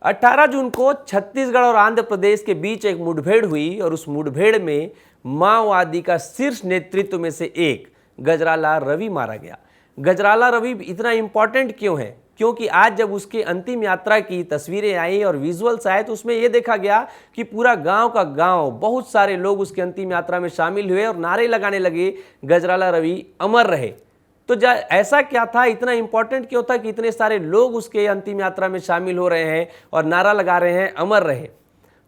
18 जून को छत्तीसगढ़ और आंध्र प्रदेश के बीच एक मुठभेड़ हुई और उस मुठभेड़ में माओवादी का शीर्ष नेतृत्व में से एक गजराला रवि मारा गया। गजराला रवि इतना इंपॉर्टेंट क्यों है? क्योंकि आज जब उसकी अंतिम यात्रा की तस्वीरें आई और विजुअल्स आए तो उसमें यह देखा गया कि पूरा गांव का गांव, बहुत सारे लोग उसकी अंतिम यात्रा में शामिल हुए और नारे लगाने लगे, गजराला रवि अमर रहे। तो ऐसा क्या था, इतना इंपॉर्टेंट क्यों था कि इतने सारे लोग उसके अंतिम यात्रा में शामिल हो रहे हैं और नारा लगा रहे हैं अमर रहे?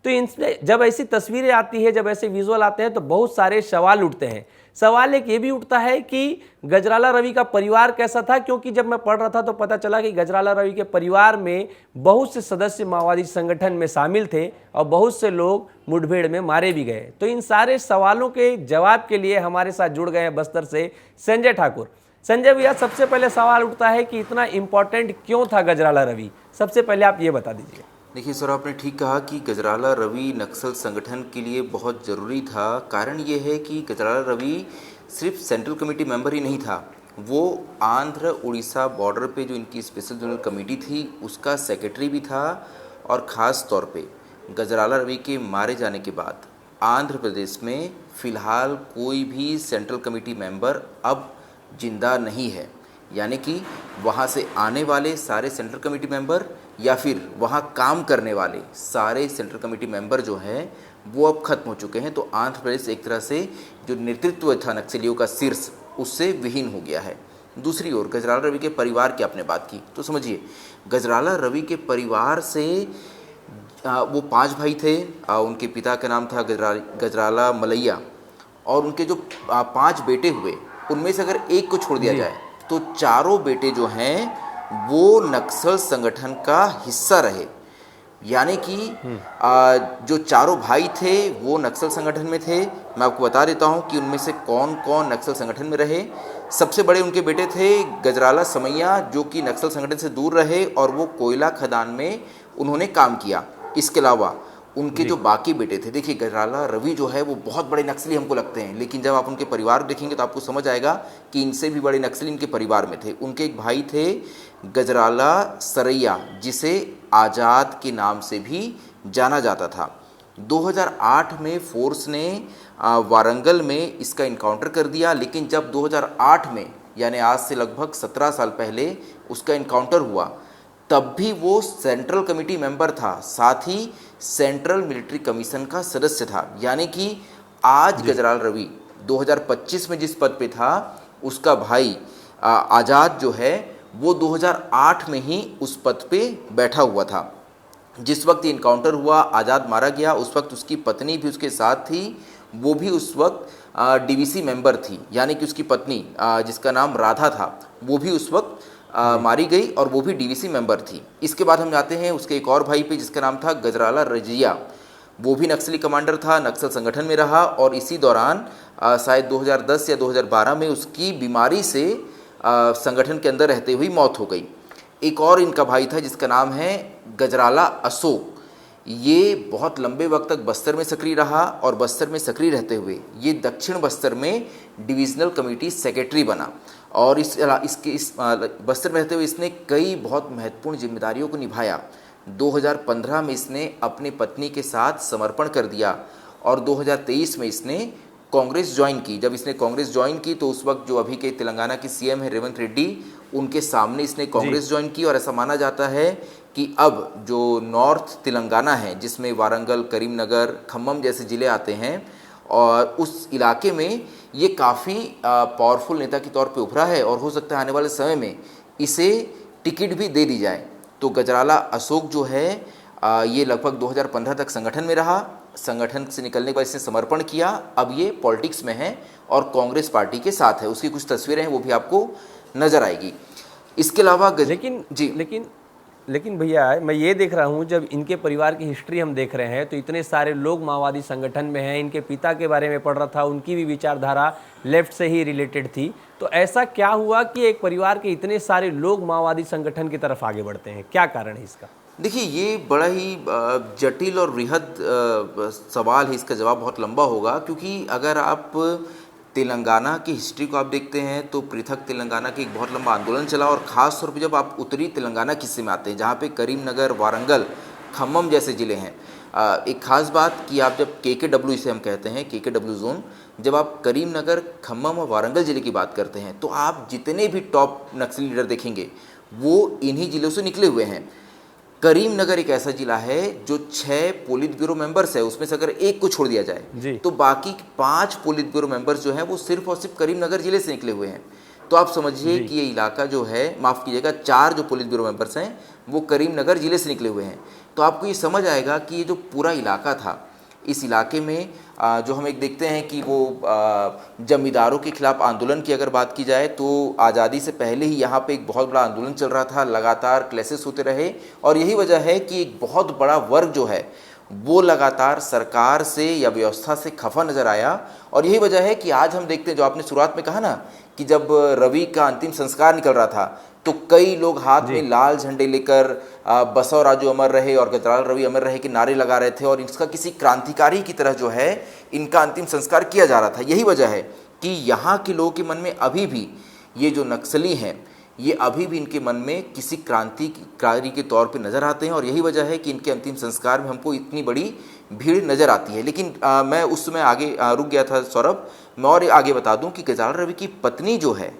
तो इनसे जब ऐसी तस्वीरें आती है, जब ऐसे विजुअल आते हैं तो बहुत सारे सवाल उठते हैं। सवाल एक ये भी उठता है कि गजराला रवि का परिवार कैसा था, क्योंकि जब मैं पढ़ रहा था तो पता चला कि गजराला रवि के परिवार में बहुत से सदस्य माओवादी संगठन में शामिल थे और बहुत से लोग मुठभेड़ में मारे भी गए। तो इन सारे सवालों के जवाब के लिए हमारे साथ जुड़ गए हैं बस्तर से संजय ठाकुर। संजय भैया, सबसे पहले सवाल उठता है कि इतना इंपॉर्टेंट क्यों था गजराला रवि? सबसे पहले आप ये बता दीजिए। देखिए सर, आपने ठीक कहा कि गजराला रवि नक्सल संगठन के लिए बहुत ज़रूरी था। कारण ये है कि गजराला रवि सिर्फ सेंट्रल कमेटी मेंबर ही नहीं था, वो आंध्र उड़ीसा बॉर्डर पे जो इनकी स्पेशल जोनल कमेटी थी उसका सेक्रेटरी भी था। और ख़ास तौर पे गजराला रवि के मारे जाने के बाद आंध्र प्रदेश में फ़िलहाल कोई भी सेंट्रल कमेटी मेंबर अब जिंदा नहीं है। यानी कि वहाँ से आने वाले सारे सेंट्रल कमेटी मेंबर या फिर वहाँ काम करने वाले सारे सेंट्रल कमेटी मेंबर जो हैं वो अब खत्म हो चुके हैं। तो आंध्र प्रदेश एक तरह से जो नेतृत्व था नक्सलियों का शीर्ष, उससे विहीन हो गया है। दूसरी ओर गजराला रवि के परिवार की आपने बात की, तो समझिए गजराला रवि के परिवार से वो 5 भाई थे। उनके पिता का नाम था गजराला मलैया और उनके जो 5 बेटे हुए उनमें से अगर एक को छोड़ दिया जाए तो चारों बेटे जो हैं वो नक्सल संगठन का हिस्सा रहे। यानी कि जो चारों भाई थे वो नक्सल संगठन में थे। मैं आपको बता देता हूं कि उनमें से कौन कौन नक्सल संगठन में रहे। सबसे बड़े उनके बेटे थे गजराला समैया, जो कि नक्सल संगठन से दूर रहे और वो कोयला खदान में उन्होंने काम किया। इसके अलावा उनके जो बाकी बेटे थे, देखिए गजराला रवि जो है वो बहुत बड़े नक्सली हमको लगते हैं, लेकिन जब आप उनके परिवार देखेंगे तो आपको समझ आएगा कि इनसे भी बड़े नक्सली इनके परिवार में थे। उनके एक भाई थे गजराला सरैया, जिसे आज़ाद के नाम से भी जाना जाता था। 2008 में फोर्स ने वारंगल में इसका इनकाउंटर कर दिया, लेकिन जब 2008 में यानी आज से लगभग 17 साल पहले उसका इनकाउंटर हुआ तब भी वो सेंट्रल कमेटी मेंबर था, साथ ही सेंट्रल मिलिट्री कमीशन का सदस्य था। यानी कि आज गजराला रवि 2025 में जिस पद पे था उसका भाई आज़ाद जो है वो 2008 में ही उस पद पे बैठा हुआ था। जिस वक्त इनकाउंटर हुआ, आज़ाद मारा गया, उस वक्त उसकी पत्नी भी उसके साथ थी। वो भी उस वक्त डीवीसी मेंबर थी, यानी कि उसकी पत्नी जिसका नाम राधा था वो भी उस वक्त मारी गई और वो भी डीवीसी मेंबर थी। इसके बाद हम जाते हैं उसके एक और भाई पे जिसका नाम था गजराला रजिया। वो भी नक्सली कमांडर था, नक्सल संगठन में रहा और इसी दौरान शायद 2010 या 2012 में उसकी बीमारी से संगठन के अंदर रहते हुए मौत हो गई। एक और इनका भाई था जिसका नाम है गजराला अशोक। ये बहुत लंबे वक्त तक बस्तर में सक्रिय रहा और बस्तर में सक्रिय रहते हुए ये दक्षिण बस्तर में डिविजनल कमेटी सेक्रेटरी बना और इस बस्तर में रहते हुए इसने कई बहुत महत्वपूर्ण जिम्मेदारियों को निभाया। 2015 में इसने अपनी पत्नी के साथ समर्पण कर दिया और 2023 में इसने कांग्रेस ज्वाइन की। जब इसने कांग्रेस ज्वाइन की तो उस वक्त जो अभी के तेलंगाना के सीएम है रेवंत रेड्डी, उनके सामने इसने कांग्रेस ज्वाइन की और ऐसा माना जाता है कि अब जो नॉर्थ तेलंगाना है जिसमें वारंगल, करीमनगर, खम्मम जैसे ज़िले आते हैं और उस इलाके में ये काफ़ी पावरफुल नेता के तौर पे उभरा है और हो सकता है आने वाले समय में इसे टिकट भी दे दी जाए। तो गजराला अशोक जो है ये लगभग 2015 तक संगठन में रहा। संगठन से निकलने के बाद इसने समर्पण किया। अब ये पॉलिटिक्स में है और कांग्रेस पार्टी के साथ है। उसकी कुछ तस्वीरें हैं वो भी आपको नज़र आएगी। इसके अलावा लेकिन भैया, मैं ये देख रहा हूँ, जब इनके परिवार की हिस्ट्री हम देख रहे हैं तो इतने सारे लोग माओवादी संगठन में हैं। इनके पिता के बारे में पढ़ रहा था, उनकी भी विचारधारा लेफ्ट से ही रिलेटेड थी। तो ऐसा क्या हुआ कि एक परिवार के इतने सारे लोग माओवादी संगठन की तरफ आगे बढ़ते हैं? क्या कारण है इसका? देखिए, ये बड़ा ही जटिल और वृहद सवाल है। इसका जवाब बहुत लंबा होगा, क्योंकि अगर आप तेलंगाना की हिस्ट्री को आप देखते हैं तो पृथक तेलंगाना के एक बहुत लंबा आंदोलन चला और ख़ास तौर पे जब आप उत्तरी तेलंगाना के हिस्से में आते हैं जहाँ पे करीमनगर, वारंगल खम्मम जैसे ज़िले हैं। एक ख़ास बात कि आप जब KKW इसे हम कहते हैं, KKW ज़ोन, जब आप करीमनगर, खम्मम और वारंगल ज़िले की बात करते हैं तो आप जितने भी टॉप नक्सली लीडर देखेंगे वो इन्हीं ज़िलों से निकले हुए हैं। करीमनगर एक ऐसा ज़िला है जो 6 पोलित ब्यूरो मेंबर्स है, उसमें से अगर एक को छोड़ दिया जाए तो बाकी 5 पोलित ब्यूरो मेंबर्स जो हैं वो सिर्फ और सिर्फ करीमनगर ज़िले से निकले हुए हैं। तो आप समझिए कि ये इलाका जो है, माफ़ कीजिएगा, 4 जो पोलित ब्यूरो मेंबर्स हैं वो करीमनगर ज़िले से निकले हुए हैं। तो आपको ये समझ आएगा कि ये जो पूरा इलाका था, इस इलाके में जो हम एक देखते हैं कि वो जमींदारों के खिलाफ आंदोलन की अगर बात की जाए तो आज़ादी से पहले ही यहाँ पे एक बहुत बड़ा आंदोलन चल रहा था, लगातार क्लैशेस होते रहे और यही वजह है कि एक बहुत बड़ा वर्ग जो है वो लगातार सरकार से या व्यवस्था से खफा नज़र आया। और यही वजह है कि आज हम देखते हैं, जो आपने शुरुआत में कहा ना कि जब रवि का अंतिम संस्कार निकल रहा था तो कई लोग हाथ में लाल झंडे लेकर बसव राजू अमर रहे और गजराला रवि अमर रहे के नारे लगा रहे थे और इसका किसी क्रांतिकारी की तरह जो है इनका अंतिम संस्कार किया जा रहा था। यही वजह है कि यहाँ के लोगों के मन में अभी भी ये जो नक्सली हैं ये अभी भी इनके मन में किसी क्रांतिकारी के तौर पे नज़र आते हैं और यही वजह है कि इनके अंतिम संस्कार में हमको इतनी बड़ी भीड़ नज़र आती है। लेकिन मैं उस समय आगे रुक गया था सौरभ। मैं और आगे बता दूं कि गजराला रवि की पत्नी जो है,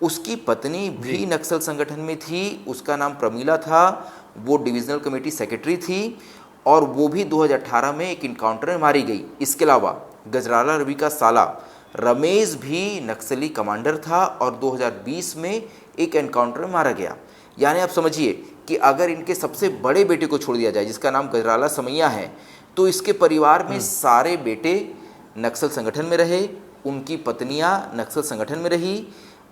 उसकी पत्नी भी नक्सल संगठन में थी। उसका नाम प्रमीला था, वो डिविजनल कमेटी सेक्रेटरी थी और वो भी 2018 में एक इनकाउंटर में मारी गई। इसके अलावा गजराला रवि का साला रमेश भी नक्सली कमांडर था और 2020 में एक एनकाउंटर में मारा गया। यानी आप समझिए कि अगर इनके सबसे बड़े बेटे को छोड़ दिया जाए जिसका नाम गजराला समैया है, तो इसके परिवार में सारे बेटे नक्सल संगठन में रहे, उनकी पत्नियां नक्सल संगठन में रही,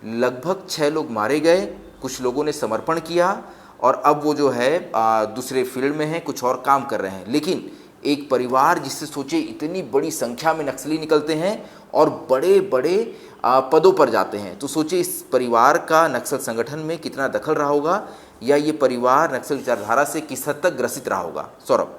लगभग 6 लोग मारे गए, कुछ लोगों ने समर्पण किया और अब वो जो है दूसरे फील्ड में हैं, कुछ और काम कर रहे हैं। लेकिन एक परिवार जिससे सोचे इतनी बड़ी संख्या में नक्सली निकलते हैं और बड़े बड़े पदों पर जाते हैं, तो सोचिए इस परिवार का नक्सल संगठन में कितना दखल रहा होगा या ये परिवार नक्सल विचारधारा से किस हद तक ग्रसित रहा होगा। सौरभ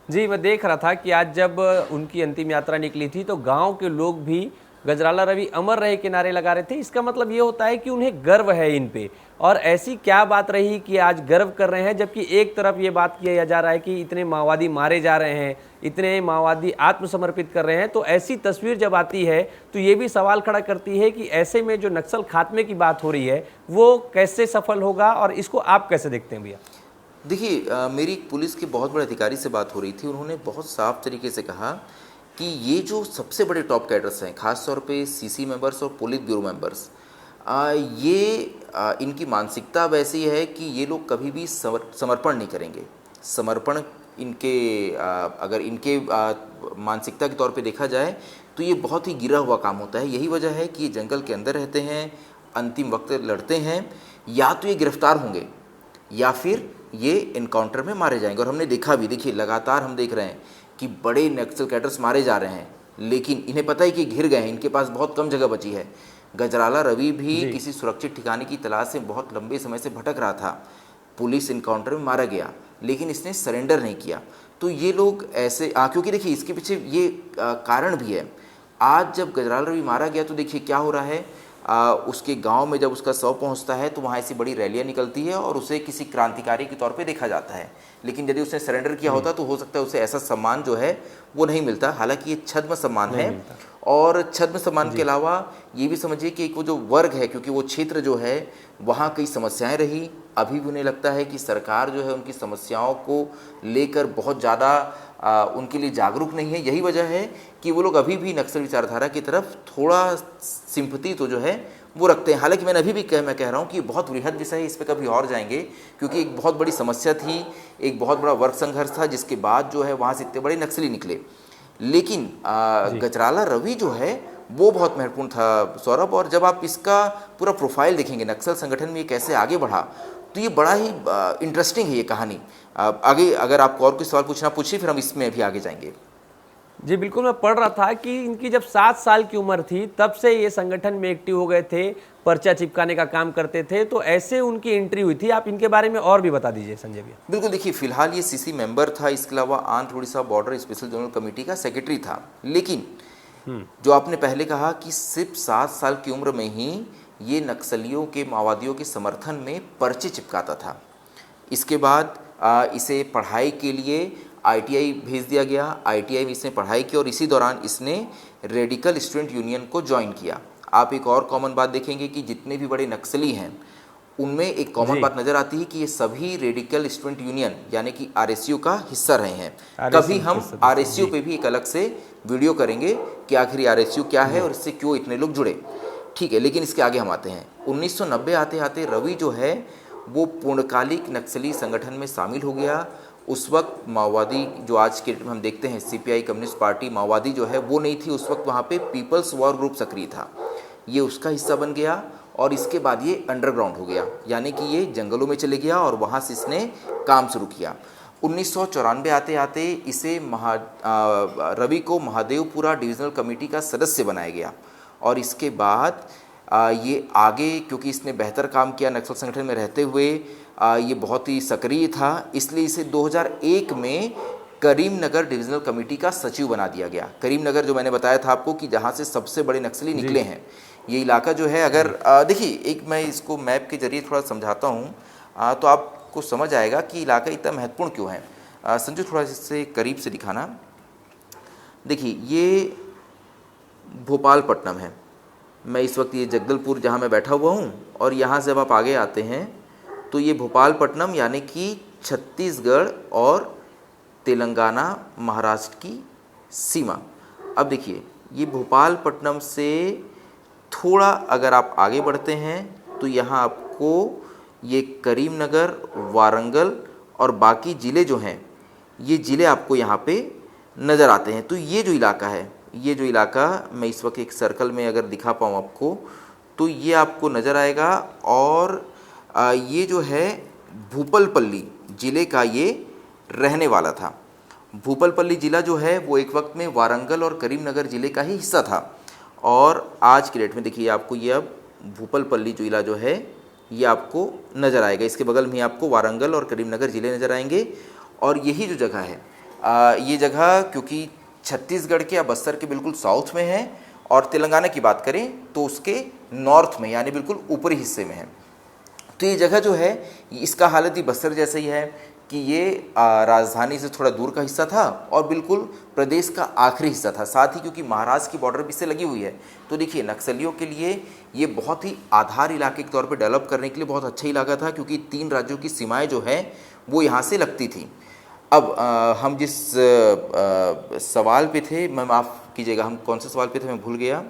जी, मैं देख रहा था कि आज जब उनकी अंतिम यात्रा निकली थी तो गांव के लोग भी गजराला रवि अमर रहे के नारे लगा रहे थे। इसका मतलब ये होता है कि उन्हें गर्व है इन पे। और ऐसी क्या बात रही कि आज गर्व कर रहे हैं, जबकि एक तरफ ये बात किया जा रहा है कि इतने माओवादी मारे जा रहे हैं, इतने माओवादी आत्मसमर्पित कर रहे हैं। तो ऐसी तस्वीर जब आती है तो ये भी सवाल खड़ा करती है कि ऐसे में जो नक्सल खात्मे की बात हो रही है वो कैसे सफल होगा और इसको आप कैसे देखते हैं भैया? देखिए, मेरी एक पुलिस के बहुत बड़े अधिकारी से बात हो रही थी। उन्होंने बहुत साफ तरीके से कहा कि ये जो सबसे बड़े टॉप कैडर्स हैं, ख़ास तौर पे सीसी मेंबर्स और पोलित ब्यूरो मेंबर्स, इनकी मानसिकता वैसी है कि ये लोग कभी भी समर्पण नहीं करेंगे। समर्पण इनके अगर इनके मानसिकता के तौर पे देखा जाए तो ये बहुत ही गिरा हुआ काम होता है। यही वजह है कि ये जंगल के अंदर रहते हैं, अंतिम वक्त लड़ते हैं, या तो ये गिरफ्तार होंगे या फिर ये इनकाउंटर में मारे जाएंगे। और हमने देखा भी, देखिए लगातार हम देख रहे हैं कि बड़े नक्सल कैडर्स मारे जा रहे हैं, लेकिन इन्हें पता है कि घिर गए हैं, इनके पास बहुत कम जगह बची है। गजराला रवि भी किसी सुरक्षित ठिकाने की तलाश से बहुत लंबे समय से भटक रहा था, पुलिस इनकाउंटर में मारा गया, लेकिन इसने सरेंडर नहीं किया। तो ये लोग ऐसे क्योंकि देखिए इसके पीछे ये कारण भी है। आज जब गजराला रवि मारा गया तो देखिए क्या हो रहा है, उसके गांव में जब उसका शव पहुंचता है तो वहाँ ऐसी बड़ी रैलियाँ निकलती है और उसे किसी क्रांतिकारी के तौर पे देखा जाता है। लेकिन यदि उसने सरेंडर किया होता तो हो सकता है उसे ऐसा सम्मान जो है वो नहीं मिलता। हालांकि ये छद्म सम्मान है, और छद्म सम्मान के अलावा ये भी समझिए कि एक वो जो वर्ग है, क्योंकि वो क्षेत्र जो है वहाँ कई समस्याएं रही, अभी भी उन्हें लगता है कि सरकार जो है उनकी समस्याओं को लेकर बहुत ज़्यादा उनके लिए जागरूक नहीं है। यही वजह है कि वो लोग अभी भी नक्सल विचारधारा की तरफ थोड़ा सिंपैथी तो जो है वो रखते हैं। हालांकि मैंने अभी भी मैं कह रहा हूँ कि बहुत वृहद विषय है, इस पर कभी और जाएंगे, क्योंकि एक बहुत बड़ी समस्या थी, एक बहुत बड़ा वर्ग संघर्ष था, जिसके बाद जो है वहाँ से इतने बड़े नक्सली निकले। लेकिन गजराला रवि जो है वो बहुत महत्वपूर्ण था सौरभ। और जब आप इसका पूरा प्रोफाइल देखेंगे, नक्सल संगठन में ये कैसे आगे बढ़ा, तो ये बड़ा ही इंटरेस्टिंग है ये कहानी। आगे अगर आपको और कोई सवाल पूछना पूछिए, फिर हम इसमें भी आगे जाएंगे। जी बिल्कुल, मैं पढ़ रहा था कि इनकी जब 7 साल की उम्र थी तब से ये संगठन में एक्टिव हो गए थे, पर्चा चिपकाने का काम करते थे, तो ऐसे उनकी एंट्री हुई थी। आप इनके बारे में और भी बता दीजिए संजय भैया। बिल्कुल, देखिए फिलहाल ये सीसी मेंबर था, इसके अलावा Andhra Orissa border special zonal committee का सेक्रेटरी था। लेकिन जो आपने पहले कहा कि सिर्फ 7 साल की उम्र में ही ये नक्सलियों के, माओवादियों के समर्थन में पर्चे चिपकाता था। इसके बाद इसे पढ़ाई के लिए आईटीआई भेज दिया गया। आईटीआई में इसने पढ़ाई की और इसी दौरान इसने रेडिकल स्टूडेंट यूनियन को ज्वाइन किया। आप एक और कॉमन बात देखेंगे कि जितने भी बड़े नक्सली हैं उनमें एक कॉमन जी। बात नज़र आती है कि ये सभी रेडिकल स्टूडेंट यूनियन यानी कि आरएसयू का हिस्सा रहे हैं। RSU कभी हम के सदस्य, आरएसयू जी। पे भी एक अलग से वीडियो करेंगे कि आखिर आरएसयू क्या है और इससे क्यों इतने लोग जुड़े। ठीक है, लेकिन इसके आगे हम आते हैं। 1990 आते आते रवि जो है वो पूर्णकालिक नक्सली संगठन में शामिल हो गया। उस वक्त माओवादी जो आज के हम देखते हैं सीपीआई कम्युनिस्ट पार्टी माओवादी जो है वो नहीं थी, उस वक्त वहाँ पे पीपल्स वॉर ग्रुप सक्रिय था, ये उसका हिस्सा बन गया। और इसके बाद ये अंडरग्राउंड हो गया, यानी कि ये जंगलों में चले गया और वहाँ से इसने काम शुरू किया। 1994 आते आते इसे रवि को महादेवपुरा डिविजनल कमेटी का सदस्य बनाया गया और इसके बाद ये आगे क्योंकि इसने बेहतर काम किया नक्सल संगठन में रहते हुए, ये बहुत ही सक्रिय था, इसलिए इसे 2001 में करीमनगर डिविजनल कमेटी का सचिव बना दिया गया। करीमनगर जो मैंने बताया था आपको कि जहाँ से सबसे बड़े नक्सली निकले हैं, ये इलाका जो है अगर देखिए एक मैं इसको मैप के जरिए थोड़ा समझाता हूँ तो आपको समझ आएगा कि इलाका इतना महत्वपूर्ण क्यों है। संजू थोड़ा इससे करीब से दिखाना। देखिए ये भोपालपट्टनम है, मैं इस वक्त ये जगदलपुर जहाँ मैं बैठा हुआ हूँ और यहाँ से जब आप आगे आते हैं तो ये भोपालपट्टनम यानी कि छत्तीसगढ़ और तेलंगाना महाराष्ट्र की सीमा। अब देखिए ये भोपालपट्टनम से थोड़ा अगर आप आगे बढ़ते हैं तो यहाँ आपको ये करीमनगर, वारंगल और बाकी ज़िले जो हैं ये ज़िले आपको यहाँ पे नज़र आते हैं। तो ये जो इलाका है, ये जो इलाका मैं इस वक्त एक सर्कल में अगर दिखा पाऊँ आपको तो ये आपको नज़र आएगा। और ये जो है भूपलपल्ली ज़िले का ये रहने वाला था। भूपलपल्ली ज़िला जो है वो एक वक्त में वारंगल और करीमनगर ज़िले का ही हिस्सा था और आज की डेट में देखिए आपको ये अब भूपलपल्ली ज़िला जो है ये आपको नज़र आएगा। इसके बगल में आपको वारंगल और करीमनगर ज़िले नज़र आएंगे। और यही जो जगह है ये जगह क्योंकि छत्तीसगढ़ के या बस्तर के बिल्कुल साउथ में है और तेलंगाना की बात करें तो उसके नॉर्थ में यानी बिल्कुल ऊपरी हिस्से में है। तो ये जगह जो है इसका हालत ही बस्तर जैसे ही है कि ये राजधानी से थोड़ा दूर का हिस्सा था और बिल्कुल प्रदेश का आखिरी हिस्सा था। साथ ही क्योंकि महाराष्ट्र की बॉर्डर भी इससे लगी हुई है तो देखिए नक्सलियों के लिए ये बहुत ही आधार इलाके के तौर पे डेवलप करने के लिए बहुत अच्छा इलाका था क्योंकि 3 राज्यों की सीमाएं जो हैं वो यहाँ से लगती थी। अब हम जिस सवाल पे थे, मैं माफ़ कीजिएगा हम कौन से सवाल पे थे मैं भूल गया।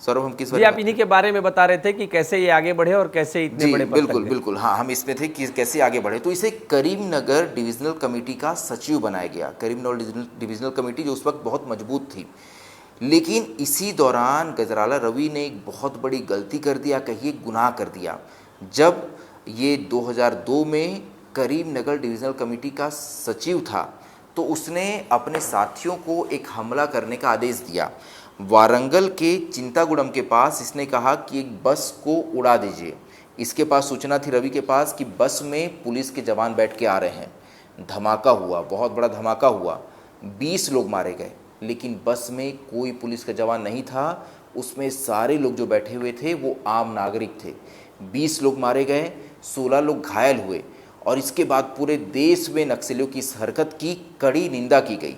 सौरभ हम किस जी, आप इन्हीं के बारे में बता रहे थे कि कैसे ये आगे बढ़े और कैसे इतने बड़े पद तक बिल्कुल गए। बिल्कुल हाँ, हम इसमें थे कि कैसे आगे बढ़े। तो इसे करीमनगर डिविजनल कमेटी का सचिव बनाया गया। करीमनगर डिविजनल कमेटी जो उस वक्त बहुत मजबूत थी, लेकिन इसी दौरान गजराला रवि ने एक बहुत बड़ी गलती कर दिया, कहिए गुनाह कर दिया। जब ये 2002 में करीमनगर डिविजनल कमेटी का सचिव था तो उसने अपने साथियों को एक हमला करने का आदेश दिया। वारंगल के चिंतागुड़म के पास इसने कहा कि एक बस को उड़ा दीजिए। इसके पास सूचना थी रवि के पास कि बस में पुलिस के जवान बैठ के आ रहे हैं। धमाका हुआ, बहुत बड़ा धमाका हुआ, 20 लोग मारे गए, लेकिन बस में कोई पुलिस का जवान नहीं था। उसमें सारे लोग जो बैठे हुए थे वो आम नागरिक थे। 20 लोग मारे गए, 16 लोग घायल हुए और इसके बाद पूरे देश में नक्सलियों की इस हरकत की कड़ी निंदा की गई।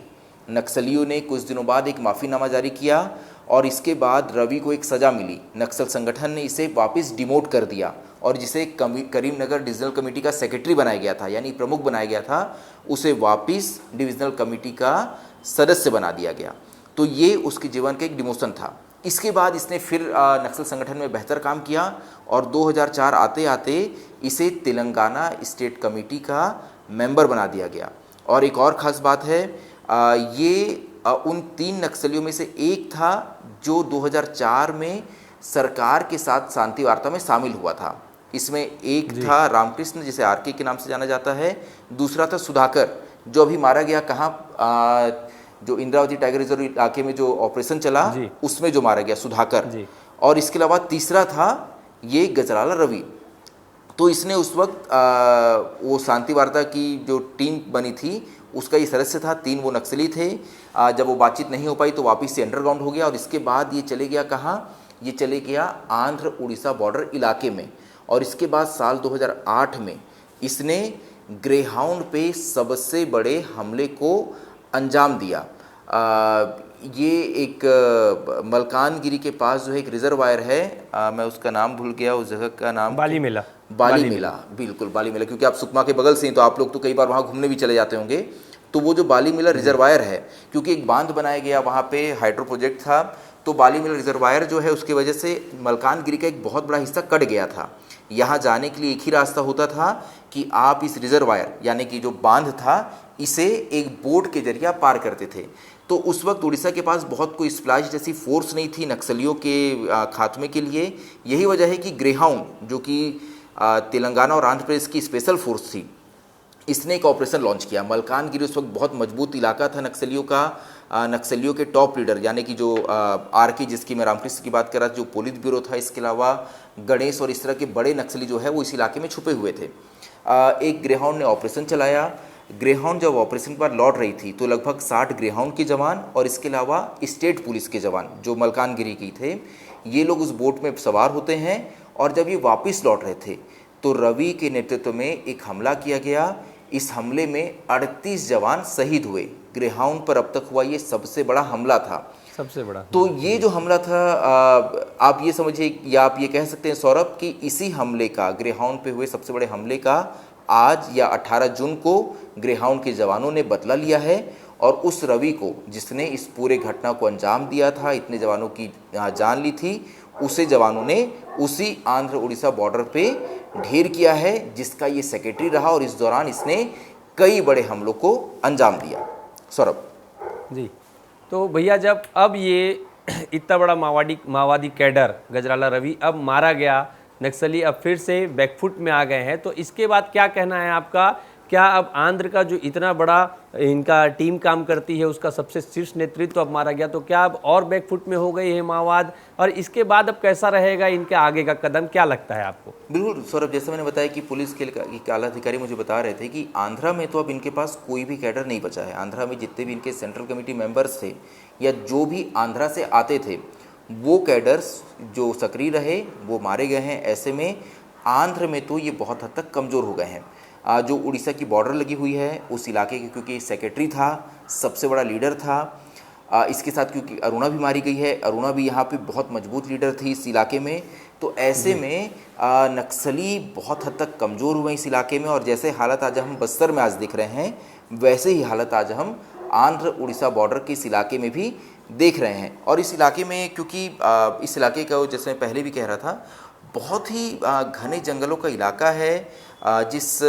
नक्सलियों ने कुछ दिनों बाद एक माफ़ीनामा जारी किया और इसके बाद रवि को एक सज़ा मिली। नक्सल संगठन ने इसे वापस डिमोट कर दिया और जिसे करीमनगर डिविजनल कमेटी का सेक्रेटरी बनाया गया था यानी प्रमुख बनाया गया था, उसे वापस डिविजनल कमेटी का सदस्य बना दिया गया। तो ये उसके जीवन का एक डिमोशन था। इसके बाद इसने फिर नक्सल संगठन में बेहतर काम किया और 2004 आते आते इसे तेलंगाना स्टेट कमेटी का मेंबर बना दिया गया। और एक और ख़ास बात है, ये उन 3 नक्सलियों में से एक था जो 2004 में सरकार के साथ शांति वार्ता में शामिल हुआ था। इसमें एक था रामकृष्ण जिसे आरके के नाम से जाना जाता है, दूसरा था सुधाकर जो अभी मारा गया कहाँ, जो इंद्रावती टाइगर रिजर्व इलाके में जो ऑपरेशन चला उसमें जो मारा गया सुधाकर, और इसके अलावा तीसरा था ये गजराला रवि। तो इसने उस वक्त वो शांति वार्ता की जो टीम बनी थी उसका ये सदस्य था। 3 वो नक्सली थे। जब वो बातचीत नहीं हो पाई तो वापस से अंडरग्राउंड हो गया और इसके बाद ये चले गया कहाँ, ये चले गया आंध्र उड़ीसा बॉर्डर इलाके में। और इसके बाद साल 2008 में इसने ग्रेहाउंड पे सबसे बड़े हमले को अंजाम दिया। ये एक मलकानगिरी के पास जो है एक रिजर्वायर है, मैं उसका नाम भूल गया, उस जगह का नाम बाली मेला। बाली मेला, बिल्कुल बाली मेला, क्योंकि आप सुकमा के बगल से हैं तो आप लोग तो कई बार वहाँ घूमने भी चले जाते होंगे। तो वो जो बाली मेला रिजर्वायर है, क्योंकि एक बांध बनाया गया वहाँ पे, हाइड्रो प्रोजेक्ट था, तो बाली मेला रिजर्वायर जो है उसकी वजह से मलकानगिरी का एक बहुत बड़ा हिस्सा कट गया था। यहाँ जाने के लिए एक ही रास्ता होता था कि आप इस रिजर्वायर यानी कि जो बांध था इसे एक बोट के जरिए पार करते थे। तो उस वक्त उड़ीसा के पास बहुत कोई स्प्लैश जैसी फोर्स नहीं थी नक्सलियों के खात्मे के लिए। यही वजह है कि ग्रेहाउंड जो कि तेलंगाना और आंध्र प्रदेश की स्पेशल फोर्स थी, इसने एक ऑपरेशन लॉन्च किया। मलकानगिरी उस वक्त बहुत मजबूत इलाका था नक्सलियों का। नक्सलियों के टॉप लीडर यानी कि जो आरके, जिसकी मैं रामकृष्ण की बात कर रहा था, जो पोलित ब्यूरो था, इसके अलावा गणेश और इस तरह के बड़े नक्सली जो है वो इस इलाके में छुपे हुए थे। एक ग्रेहाउंड ने ऑपरेशन चलाया। ग्रेहाउंड जब ऑपरेशन के बाद लौट रही थी तो लगभग 60 ग्रेहाउंड के जवान और इसके अलावा स्टेट पुलिस के जवान जो मलकानगिरी की थे, ये लोग उस बोट में सवार होते हैं। और जब ये वापस लौट रहे थे तो रवि के नेतृत्व में एक हमला किया गया। इस हमले में 38 जवान शहीद हुए। ग्रेहाउंड पर अब तक हुआ ये सबसे बड़ा हमला था, सबसे बड़ा। तो ये जो हमला था, आप ये समझिए या आप ये कह सकते हैं सौरभ कि इसी हमले का, ग्रेहाउंड पे हुए सबसे बड़े हमले का आज या 18 जून को ग्रेहाउंड के जवानों ने बदला लिया है। और उस रवि को, जिसने इस पूरे घटना को अंजाम दिया था, इतने जवानों की जान ली थी, उसे जवानों ने उसी आंध्र उड़ीसा बॉर्डर पे ढेर किया है, जिसका ये सेक्रेटरी रहा और इस दौरान इसने कई बड़े हमलों को अंजाम दिया। सौरभ जी, तो भैया जब अब ये इतना बड़ा माओवादी कैडर गजराला रवि अब मारा गया, नक्सली अब फिर से बैकफुट में आ गए हैं, तो इसके बाद क्या कहना है आपका? क्या अब आंध्र का जो इतना बड़ा इनका टीम काम करती है उसका सबसे शीर्ष नेतृत्व अब मारा गया, तो क्या अब और बैकफुट में हो गई है माओवाद? और इसके बाद अब कैसा रहेगा इनके आगे का कदम, क्या लगता है आपको? बिल्कुल सौरभ, जैसे मैंने बताया कि पुलिस के आला अधिकारी मुझे बता रहे थे कि आंध्रा में तो अब इनके पास कोई भी कैडर नहीं बचा है। आंध्रा में जितने भी इनके सेंट्रल कमेटी मेंबर्स थे या जो भी आंध्रा से आते थे, वो कैडर्स जो सक्रिय रहे वो मारे गए हैं। ऐसे में आंध्र में तो ये बहुत हद तक कमज़ोर हो गए हैं। जो उड़ीसा की बॉर्डर लगी हुई है उस इलाके के, क्योंकि सेक्रेटरी था, सबसे बड़ा लीडर था, इसके साथ क्योंकि अरुणा भी मारी गई है, अरुणा भी यहाँ पे बहुत मजबूत लीडर थी इस इलाके में, तो ऐसे में नक्सली बहुत हद तक कमज़ोर हुए इस इलाके में। और जैसे हालत आज हम बस्तर में आज दिख रहे हैं, वैसे ही हालत आज हम आंध्र उड़ीसा बॉर्डर के इस इलाके में भी देख रहे हैं। और इस इलाके में, क्योंकि इस इलाके का, जैसे मैं पहले भी कह रहा था, बहुत ही घने जंगलों का इलाका है। जिस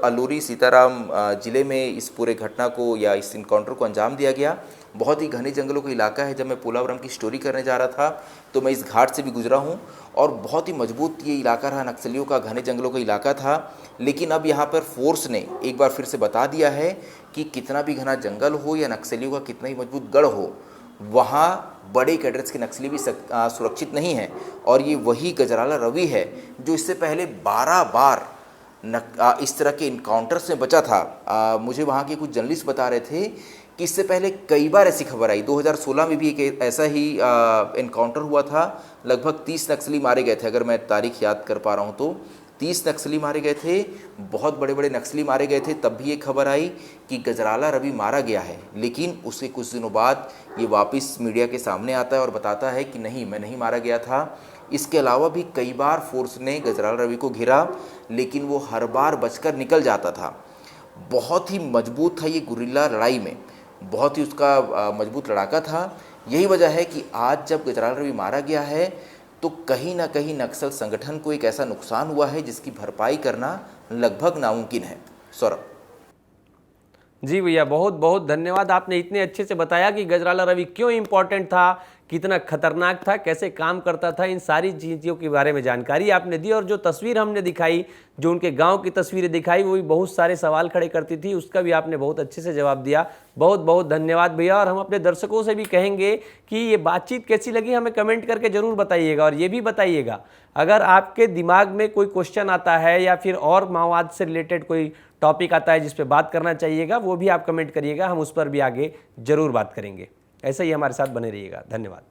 अलूरी सीताराम ज़िले में इस पूरे घटना को या इस इनकाउंटर को अंजाम दिया गया, बहुत ही घने जंगलों का इलाका है। जब मैं पोलावरम की स्टोरी करने जा रहा था तो मैं इस घाट से भी गुजरा हूँ और बहुत ही मजबूत ये इलाका रहा, नक्सलियों का घने जंगलों का इलाका था। लेकिन अब यहाँ पर फोर्स ने एक बार फिर से बता दिया है कि कितना भी घना जंगल हो या नक्सलियों का कितना ही मजबूत गढ़ हो, वहाँ बड़े कैडर्स के नक्सली भी सुरक्षित नहीं हैं। और ये वही गजराला रवि है जो इससे पहले 12 बार इस तरह के इनकाउंटर्स में बचा था। मुझे वहाँ के कुछ जर्नलिस्ट बता रहे थे कि इससे पहले कई बार ऐसी खबर आई। 2016 में भी एक ऐसा ही इनकाउंटर हुआ था, लगभग 30 नक्सली मारे गए थे, अगर मैं तारीख याद कर पा रहा हूँ तो 30 नक्सली मारे गए थे, बहुत बड़े बड़े नक्सली मारे गए थे। तब भी ये खबर आई कि गजराला रवि मारा गया है, लेकिन उसके कुछ दिनों बाद ये वापस मीडिया के सामने आता है और बताता है कि नहीं, मैं नहीं मारा गया था। इसके अलावा भी कई बार फोर्स ने गजराला रवि को घिरा, लेकिन वो हर बार बचकर निकल जाता था। बहुत ही मजबूत था ये गुरिल्ला लड़ाई में, बहुत ही उसका मजबूत लड़ाका था। यही वजह है कि आज जब गजराला रवि मारा गया है तो कहीं ना कहीं नक्सल संगठन को एक ऐसा नुकसान हुआ है जिसकी भरपाई करना लगभग नामुमकिन है। सौरभ जी भैया, बहुत बहुत धन्यवाद। आपने इतने अच्छे से बताया कि गजराला रवि क्यों इम्पोर्टेंट था, कितना खतरनाक था, कैसे काम करता था, इन सारी चीज़ों के बारे में जानकारी आपने दी। और जो तस्वीर हमने दिखाई, जो उनके गांव की तस्वीरें दिखाई, वो भी बहुत सारे सवाल खड़े करती थी, उसका भी आपने बहुत अच्छे से जवाब दिया। बहुत बहुत धन्यवाद भैया। और हम अपने दर्शकों से भी कहेंगे कि ये बातचीत कैसी लगी हमें कमेंट करके ज़रूर बताइएगा। और ये भी बताइएगा अगर आपके दिमाग में कोई क्वेश्चन आता है या फिर और माओवाद से रिलेटेड कोई टॉपिक आता है जिस पे बात करना चाहिएगा, वो भी आप कमेंट करिएगा, हम उस पर भी आगे जरूर बात करेंगे। ऐसे ही हमारे साथ बने रहिएगा। धन्यवाद।